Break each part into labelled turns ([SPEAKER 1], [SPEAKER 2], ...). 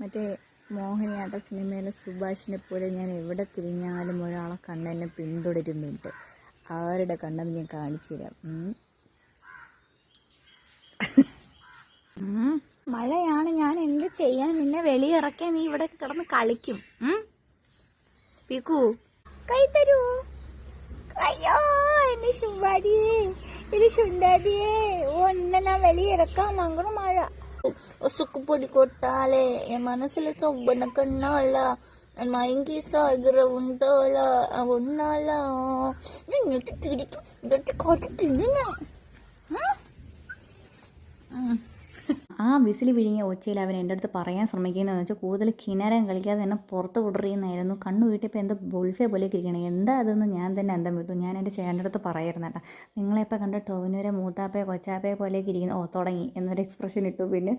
[SPEAKER 1] മറ്റേ മോഹിനിയാട്ട സിനിമയിലെ സുഭാഷിനെ പോലെ ഞാൻ എവിടെ തിരിഞ്ഞാലും ഒരാളെ കണ്ണെന്നെ പിന്തുടരുന്നുണ്ട്. ആരുടെ കണ്ണെന്ന് ഞാൻ കാണിച്ചു തരാം. മഴയാണ്, ഞാൻ എന്ത് ചെയ്യാൻ? നിന്നെ വെളിയിറക്കാൻ നീ ഇവിടെ കിടന്ന് കളിക്കും. പിക്കു കൈ തരൂ. അയ്യോ എന്റെ ശുഭാരിയേ, ഇത് സുന്ദരിയേ, ഒന്നെ ഞാൻ വെളിയിറക്കാം. അങ്ങനെ മഴ സുക്കുപൊടി കൊട്ടാലേ என் மனசுல சொப்பன கண்ணால என் மயங்கி சாகுற உண்டால ஒன்னால நெட்டு பிடிக்கும் நெட்டு காட்டுன்னு ആ വിസിൽ വിഴുങ്ങിയ ഒച്ചയിൽ അവൻ എൻ്റെ അടുത്ത് പറയാൻ ശ്രമിക്കുന്നതെന്ന് വെച്ചാൽ കൂടുതൽ കിണരം കളിക്കാതെ തന്നെ പുറത്ത് വിടറിയുന്നായിരുന്നു. കണ്ണു വീട്ടിപ്പോൾ എന്തോ ബുൾസേ പോലെ ഇരിക്കണം. എന്താ അതെന്ന് ഞാൻ തന്നെ അന്തം വിട്ടു. ഞാൻ എൻ്റെ ചേട്ടൻ്റെ അടുത്ത് പറയായിരുന്നു കേട്ടോ, നിങ്ങളെപ്പോൾ കണ്ട് ടോവിനൂരെ മൂത്താപ്പയെ കൊച്ചാപ്പയെ പോലെയൊക്കെ ഇരിക്കുന്നു. തുടങ്ങി എന്നൊരു എക്സ്പ്രഷൻ ഇട്ടു. പിന്നെ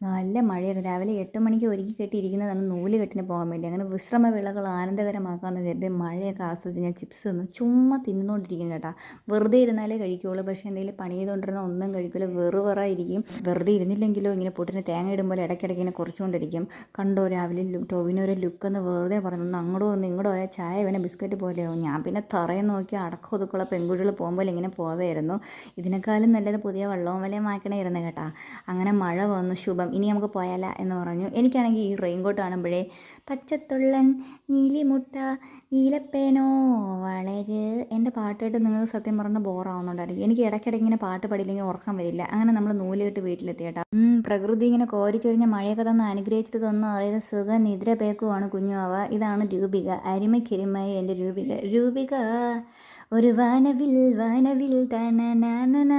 [SPEAKER 1] നല്ല മഴയായിരുന്നു. രാവിലെ 8 മണിക്ക് ഒരുക്കി കെട്ടിയിരിക്കുന്നതാണ് നൂല് കെട്ടിന് പോകാൻ വേണ്ടി. അങ്ങനെ വിശ്രമ വിളകൾ ആനന്ദകരമാക്കാമെന്ന് കരുതി മഴയൊക്കെ ആസ്വദിച്ച് ഞാൻ ചിപ്സ് തിന്നു ചുമ്മാ തിന്നുകൊണ്ടിരിക്കും കേട്ടോ. വെറുതെ ഇരുന്നാലേ കഴിക്കുകയുള്ളൂ. പക്ഷേ എന്തെങ്കിലും പണി ചെയ്തുകൊണ്ടിരുന്ന ഒന്നും കഴിക്കില്ല, വെറുതെയിരിക്കും. വെറുതെ ഇരുന്നില്ലെങ്കിലും ഇങ്ങനെ പൊട്ടിന് തേങ്ങ ഇടുമ്പോൾ ഇടയ്ക്കിടയ്ക്ക് ഇങ്ങനെ കുറച്ചുകൊണ്ടിരിക്കും. കണ്ടോ രാവിലെ ടോവിനൊരു ലുക്കെന്ന് വെറുതെ പറഞ്ഞു. അങ്ങോട്ടും ഒന്ന് ഇങ്ങോട്ടും പോയാൽ ചായ വേണേൽ ബിസ്ക്കറ്റ് പോലെയാവും. ഞാൻ പിന്നെ തറയും നോക്കി അടക്കം ഒതുക്കുള്ള പെൺകുട്ടികൾ പോകുമ്പോൾ ഇങ്ങനെ പോവായിരുന്നു. ഇതിനേക്കാളും നല്ലത് പുതിയ വള്ളവും വലയും വായിക്കണമായിരുന്നു കേട്ടാ. അങ്ങനെ മഴ വന്നു. ശുഭം, ഇനി നമുക്ക് പോയാല എന്ന് പറഞ്ഞു. എനിക്കാണെങ്കിൽ ഈ റെയിൻകോട്ട് കാണുമ്പോഴേ പച്ചത്തുള്ളൻ നീലിമുട്ട നീലപ്പേനോ വളരെ എൻ്റെ പാട്ടായിട്ട് നിങ്ങൾക്ക് സത്യം പറഞ്ഞാൽ ബോറാവുന്നുണ്ടായിരിക്കും. എനിക്ക് ഇടയ്ക്കിടയ്ക്ക് ഇങ്ങനെ പാട്ട് പാടിയില്ലെങ്കിൽ ഉറക്കം വരില്ല. അങ്ങനെ നമ്മൾ നൂലിട്ട് വീട്ടിലെത്തി കേട്ടോ. പ്രകൃതി ഇങ്ങനെ കോരിച്ചൊരിഞ്ഞ മഴയൊക്കെ തന്ന് അനുഗ്രഹിച്ചിട്ട് തന്നു അറിയുന്ന സുഖ നിദ്ര പേക്കുവാണ് കുഞ്ഞുവാവ. ഇതാണ് രൂപിക, അരിമയ്ക്കരിമായി എൻ്റെ രൂപിക ഒരു വാനവിൽ തനനാന.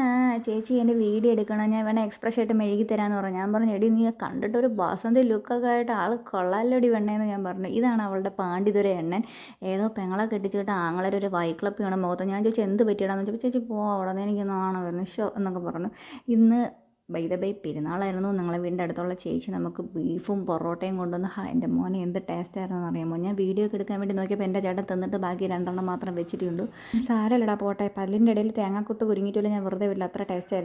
[SPEAKER 1] ചേച്ചി എൻ്റെ വീഡിയോ എടുക്കണം, ഞാൻ വേണേൽ എക്സ്പ്രഷൻ ആയിട്ട് മെഴുകി തരാമെന്ന് പറഞ്ഞു. ഞാൻ പറഞ്ഞു, എടി നീ കണ്ടിട്ടൊരു ബാസന്തി ലുക്കൊക്കെ ആയിട്ട് ആൾ കൊള്ളാലോടി വെണ്ണേന്ന് ഞാൻ പറഞ്ഞു. ഇതാണ് അവളുടെ പാണ്ഡിതുര എണ്ണൻ. ഏതോ പെങ്ങളെ കെട്ടിച്ചിട്ട് ആങ്ങളൊരു വൈക്ലപ്പ് ചെയ്യണം മുഖത്ത്. ഞാൻ ചോദിച്ചു എന്ത് പറ്റിയിടാന്ന് ചോദിച്ചു. ചേച്ചി അവിടെ നിന്ന് എനിക്ക് നാണം വരുന്നു ഷോ എന്നൊക്കെ പറഞ്ഞു. ഇന്ന് ബൈ പെരുന്നാളായിരുന്നു. ഞങ്ങളെ വീടിൻ്റെ അടുത്തുള്ള ചേച്ചി നമുക്ക് ബീഫും പൊറോട്ടയും കൊണ്ടുവന്ന് എൻ്റെ മോനെ എന്ത് ടേസ്റ്റ് ആയിരുന്നെന്ന് അറിയാമോ. ഞാൻ വീഡിയോ ഒക്കെ എടുക്കാൻ വേണ്ടി നോക്കിയപ്പോൾ എൻ്റെ ചേട്ടൻ തിന്നിട്ട് ബാക്കി 2 എണ്ണം മാത്രം വെച്ചിട്ടുണ്ട്. സാരമില്ലടാ പോട്ടെ, പല്ലിൻ്റെ ഇടയിൽ തേങ്ങാക്കുത്ത് കുരുങ്ങിയിട്ടില്ല, ഞാൻ വെറുതെ വില്ല, അത്ര ടേസ്റ്റ് ആയിരുന്നു.